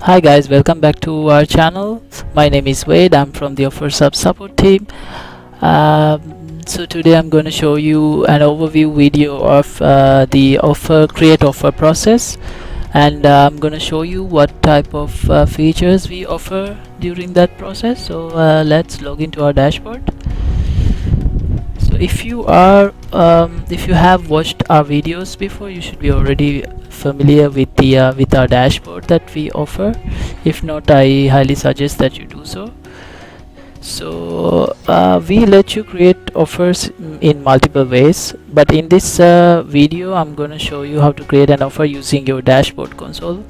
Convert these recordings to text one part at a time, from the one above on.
Hi guys, welcome back to our channel. My name is Wade. I'm from the OffersHub support team. So today I'm going to show you an overview video of the create offer process, and I'm going to show you what type of features we offer during that process. So let's log into our dashboard. So if you have watched our videos before, you should be already familiar with the with our dashboard that we offer. If not, I highly suggest that you do so. So we let you create offers in multiple ways, but in this video I'm going to show you how to create an offer using your dashboard console.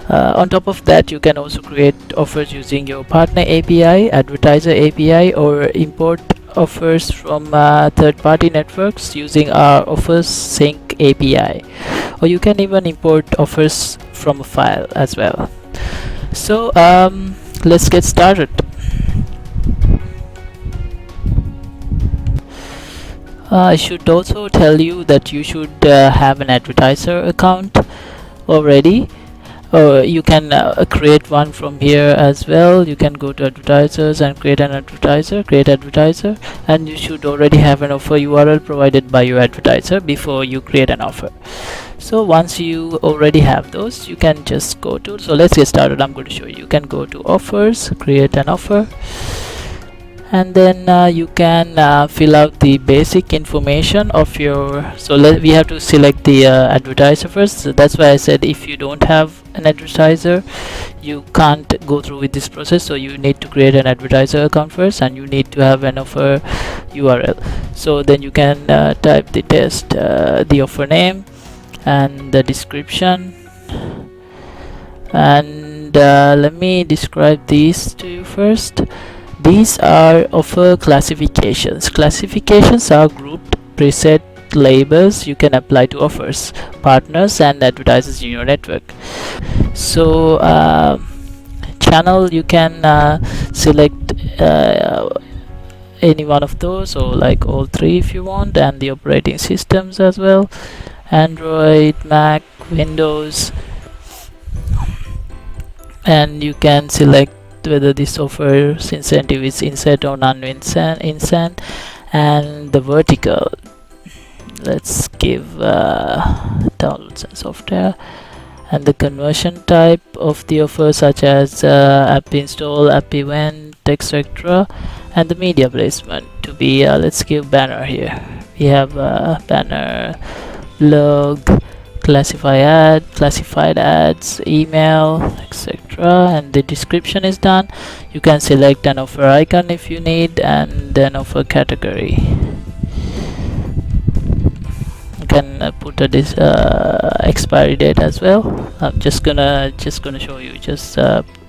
On top of that, you can also create offers using your partner API, advertiser API, or import offers from third-party networks using our offers sync API, or you can even import offers from a file as well. So let's get started. I should also tell you that you should have an advertiser account already, or you can create one from here as well. You can go to advertisers and create advertiser, and you should already have an offer URL provided by your advertiser before you create an offer. So once you already have those, you can just go to, so let's get started. I'm going to show you. You can go to offers, create an offer, and then you can fill out the basic information of your, so we have to select the advertiser first. So that's why I said if you don't have an advertiser, you can't go through with this process. So you need to create an advertiser account first, and you need to have an offer URL. So then you can type the test, the offer name and the description, and let me describe these to you first. These are offer classifications. Classifications are grouped preset labels you can apply to offers, partners, and advertisers in your network. So channel, you can select any one of those, or like all three if you want, and the operating systems as well: Android, Mac, Windows. And you can select whether this offers incentive is insert or non-insert, and the vertical, let's give downloads and software, and the conversion type of the offer, such as app install, app event, etc., and the media placement to be let's give banner here. We have banner, blog, classified ads, email, etc., and the description is done. You can select an offer icon if you need, and then offer category. You can put a expiry date as well. I'm just gonna show you, just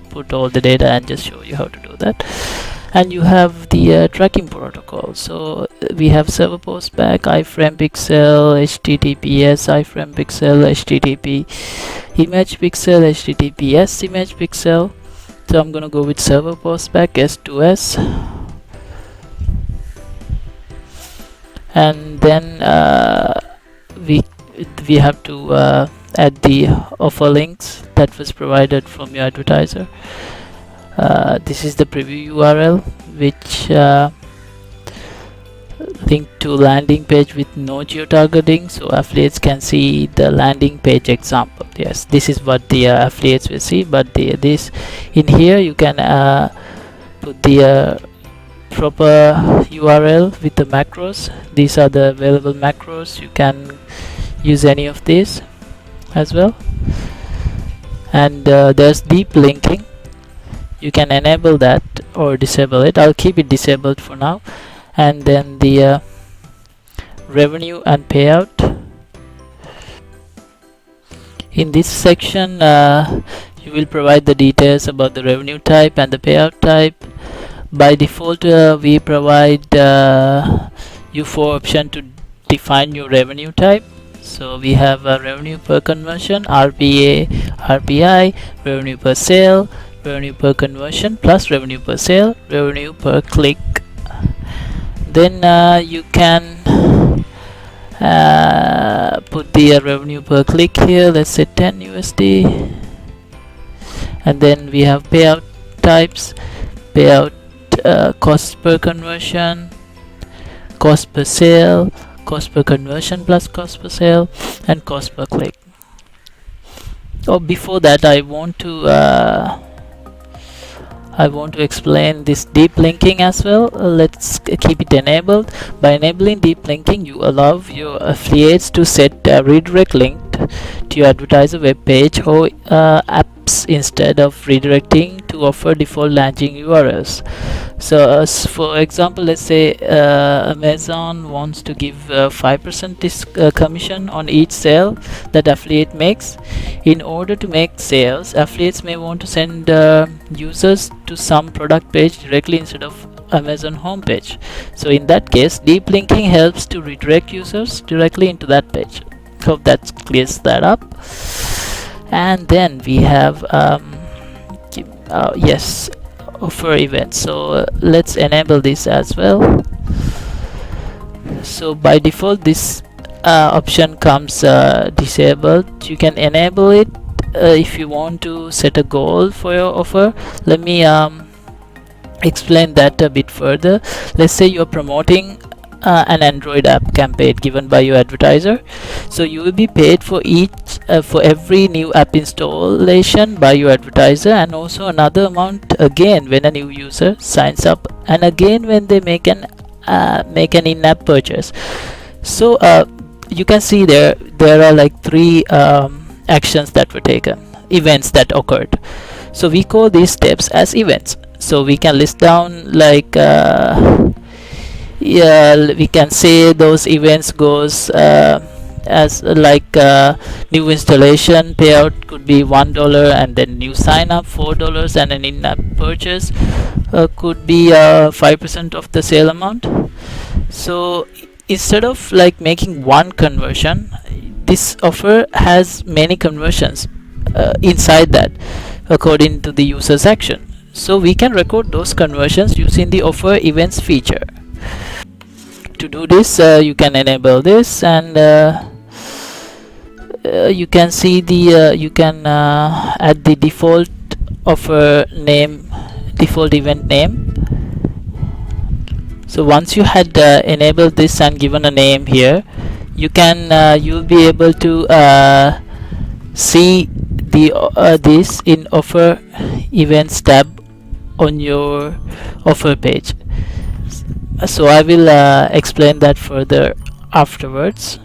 put all the data and just show you how to do that. And you have the tracking protocol. So we have server post back, iframe pixel, https iframe pixel, http image pixel, https image pixel. So I'm gonna go with server post back s2s, and then we have to add the offer links that was provided from your advertiser. This is the preview URL, which link to landing page with no geo-targeting, so affiliates can see the landing page example. Yes, this is what the affiliates will see, but this in here you can put the proper URL with the macros. These are the available macros. You can use any of these as well. And there's deep linking. You can enable that or disable it. I'll keep it disabled for now. And then the revenue and payout. In this section you will provide the details about the revenue type and the payout type. By default we provide you 4 option to define your revenue type. So we have revenue per conversion, RPA, RPI, revenue per sale, revenue per conversion, plus revenue per sale, revenue per click. Then you can put the revenue per click here. Let's say 10 USD, And then we have payout types, payout cost per conversion, cost per sale, cost per conversion plus cost per sale, and cost per click. Oh, before that I want to explain this deep linking as well. Let's keep it enabled. By enabling deep linking, you allow your affiliates to set a redirect link to your advertiser web page or apps instead of redirecting to offer default landing URLs. So for example, let's say Amazon wants to give 5% commission on each sale that affiliate makes. In order to make sales, affiliates may want to send users to some product page directly instead of Amazon homepage. So in that case, deep linking helps to redirect users directly into that page. Hope that clears that up. And then we have yes, offer events. So let's enable this as well. So by default, this option comes disabled. You can enable it if you want to set a goal for your offer. Let me explain that a bit further. Let's say you're promoting an Android app campaign given by your advertiser. So you will be paid for every new app installation by your advertiser, and also another amount again when a new user signs up, and again when they make an in-app purchase. So you can see there are like three actions that were taken, events that occurred. So we call these steps as events. So we can list down like yeah, we can say those events goes as like new installation payout could be $1, and then new sign up $4, and an in-app purchase could be 5% of the sale amount. So instead of like making one conversion, this offer has many conversions inside that according to the user's action. So we can record those conversions using the offer events feature. To do this, you can enable this, and you can see the you can add the default offer name, default event name. So once you had enabled this and given a name here, you can you'll be able to see the this in offer events tab on your offer page. So I will explain that further afterwards.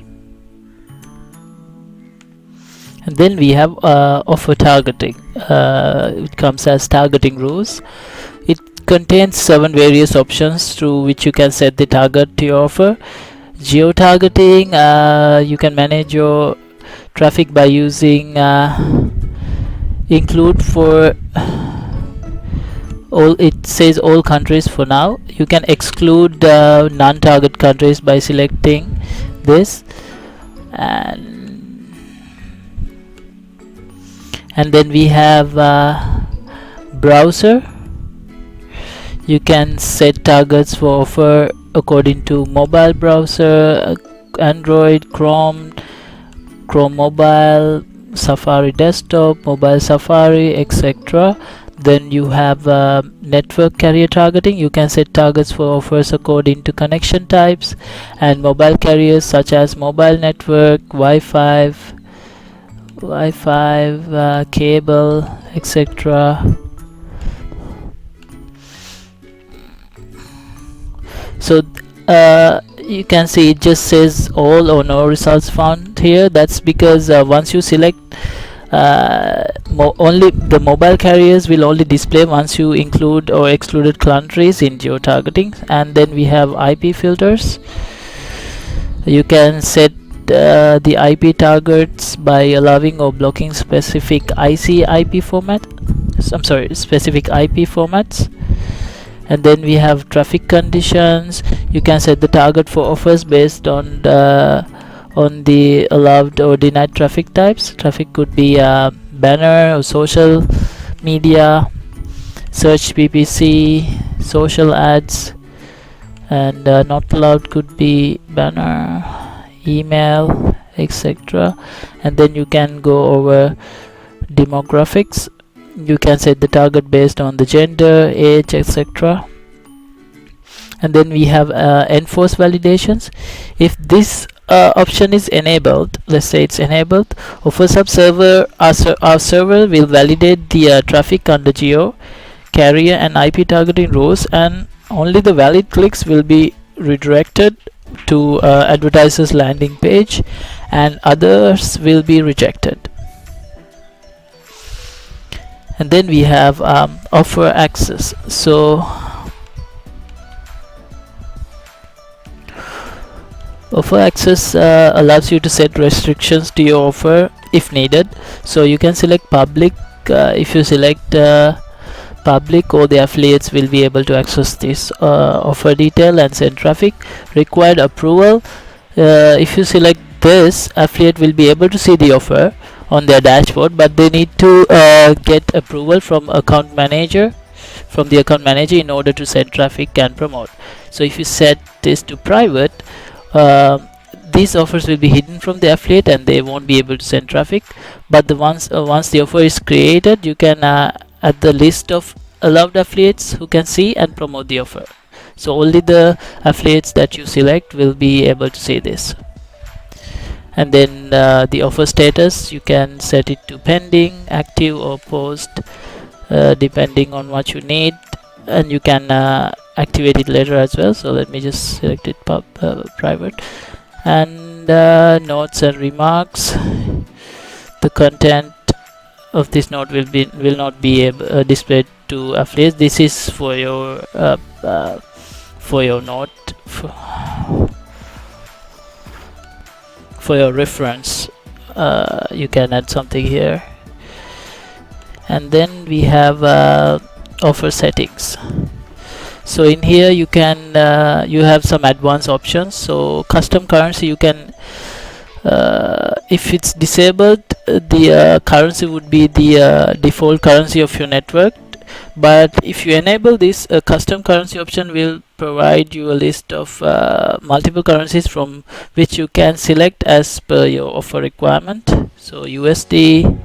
And then we have offer targeting. It comes as targeting rules. It contains 7 various options through which you can set the target to your offer. Geo-targeting, you can manage your traffic by using include for all. It says all countries for now. You can exclude non-target countries by selecting this, and then we have browser. You can set targets for offer according to mobile browser, Android, Chrome mobile, Safari desktop, mobile Safari, etc. Then you have network carrier targeting. You can set targets for offers according to connection types and mobile carriers such as mobile network, Wi-Fi, cable, etc. So you can see it just says all or no results found here. That's because once you select only the mobile carriers will only display once you include or excluded countries in geo-targeting. And then we have IP filters. You can set the IP targets by allowing or blocking specific IP formats. And then we have traffic conditions. You can set the target for offers based on the allowed or denied traffic types. Traffic could be banner or social media, search PPC, social ads, and not allowed could be banner, email, etc. And then you can go over demographics. You can set the target based on the gender, age, etc. And then we have enforce validations. If this option is enabled, let's say it's enabled, OffersHub server, our server will validate the traffic under geo, carrier and IP targeting rows, and only the valid clicks will be redirected to advertiser's landing page, and others will be rejected. And then we have offer access. So offer access allows you to set restrictions to your offer if needed. So you can select public. If you select public, or the affiliates will be able to access this offer detail and send traffic. Required approval. If you select this, affiliate will be able to see the offer on their dashboard, but they need to get approval from the account manager in order to send traffic and promote. So if you set this to private, these offers will be hidden from the affiliate and they won't be able to send traffic. But once the offer is created, you can add the list of allowed affiliates who can see and promote the offer. So only the affiliates that you select will be able to see this. And then the offer status, you can set it to pending, active, or post, depending on what you need, and you can activate it later as well. So let me just select it private. And notes and remarks. The content of this note will not be displayed to affiliates. This is for your note, for your reference. You can add something here. And then we have offer settings. So in here you can you have some advanced options. So custom currency, you can if it's disabled, the currency would be the default currency of your network. But if you enable this, custom currency option will provide you a list of multiple currencies from which you can select as per your offer requirement. So USD,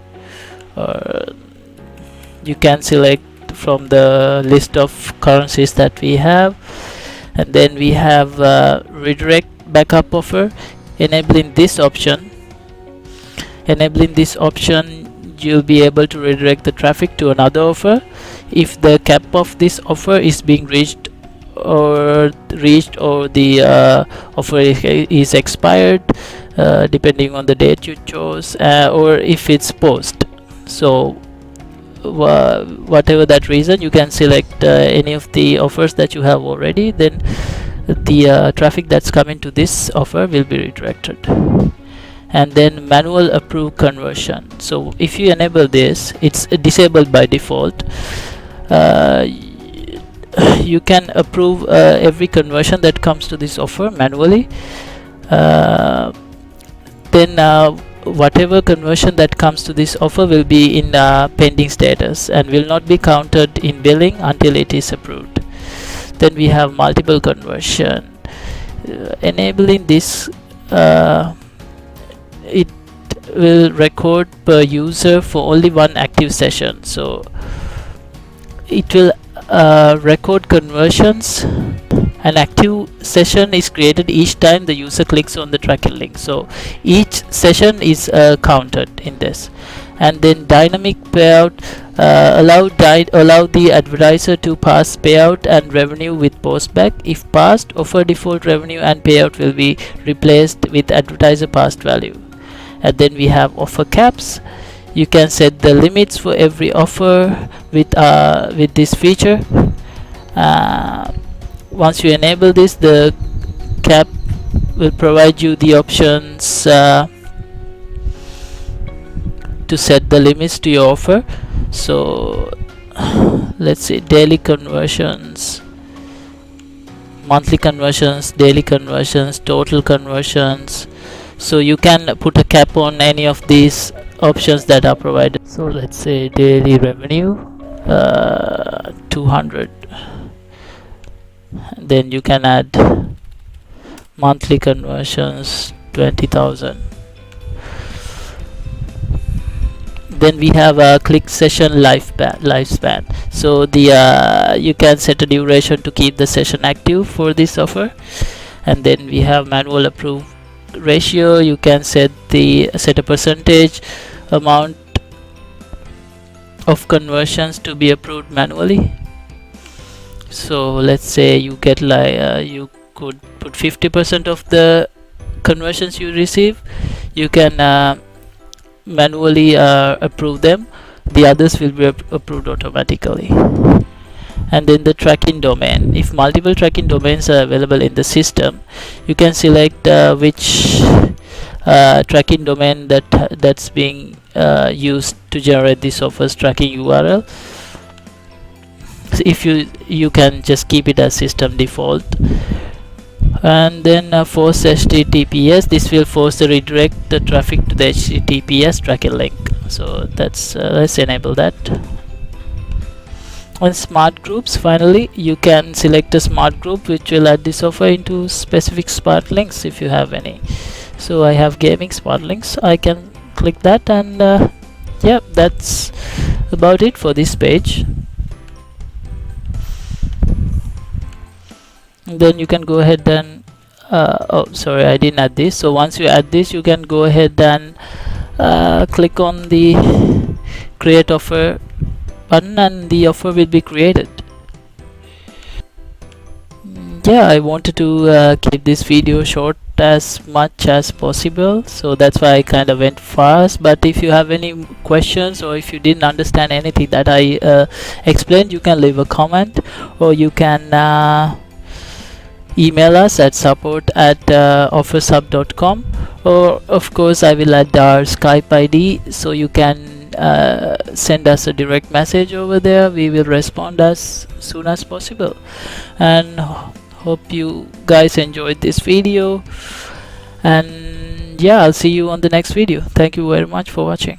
or you can select from the list of currencies that we have. And then we have redirect backup offer. Enabling this option, you'll be able to redirect the traffic to another offer if the cap of this offer is being reached, or the offer is expired, depending on the date you chose, or if it's post. So whatever that reason, you can select any of the offers that you have already. Then the traffic that's coming to this offer will be redirected. And then manual approve conversion. So if you enable this, it's disabled by default. You can approve every conversion that comes to this offer manually. Then whatever conversion that comes to this offer will be in pending status and will not be counted in billing until it is approved. Then we have multiple conversion. Enabling this, it will record per user for only one active session. So it will record conversions. An active session is created each time the user clicks on the tracking link. So each session is counted in this. And then dynamic payout, allow the advertiser to pass payout and revenue with postback. If passed, offer default revenue and payout will be replaced with advertiser passed value. And then we have offer caps. You can set the limits for every offer with this feature. Once you enable this, the cap will provide you the options to set the limits to your offer. So let's say daily conversions, monthly conversions, daily conversions, total conversions. So you can put a cap on any of these options that are provided. So let's say daily revenue 200. Then you can add monthly conversions 20,000. Then we have a click session lifespan. So the you can set a duration to keep the session active for this offer. And then we have manual approve ratio. You can set a percentage amount of conversions to be approved manually. So let's say you get like you could put 50% of the conversions you receive, you can manually approve them. The others will be approved automatically. And then the tracking domain, if multiple tracking domains are available in the system, you can select which tracking domain that's being used to generate this offers tracking URL. So if you can just keep it as system default. And then force HTTPS, this will force the redirect the traffic to the HTTPS tracking link. So that's let's enable that. On smart groups, finally you can select a smart group which will add this offer into specific smart links if you have any. So I have gaming smart links, I can click that, and yeah, that's about it for this page. And then you can go ahead and oh sorry, I didn't add this. So once you add this, you can go ahead and click on the create offer button and the offer will be created. Yeah, I wanted to keep this video short as much as possible, so that's why I kind of went fast. But if you have any questions or if you didn't understand anything that I explained, you can leave a comment, or you can email us at support@offershub.com, or of course I will add our Skype ID, so you can send us a direct message over there. We will respond as soon as possible. And hope you guys enjoyed this video, and yeah, I'll see you on the next video. Thank you very much for watching.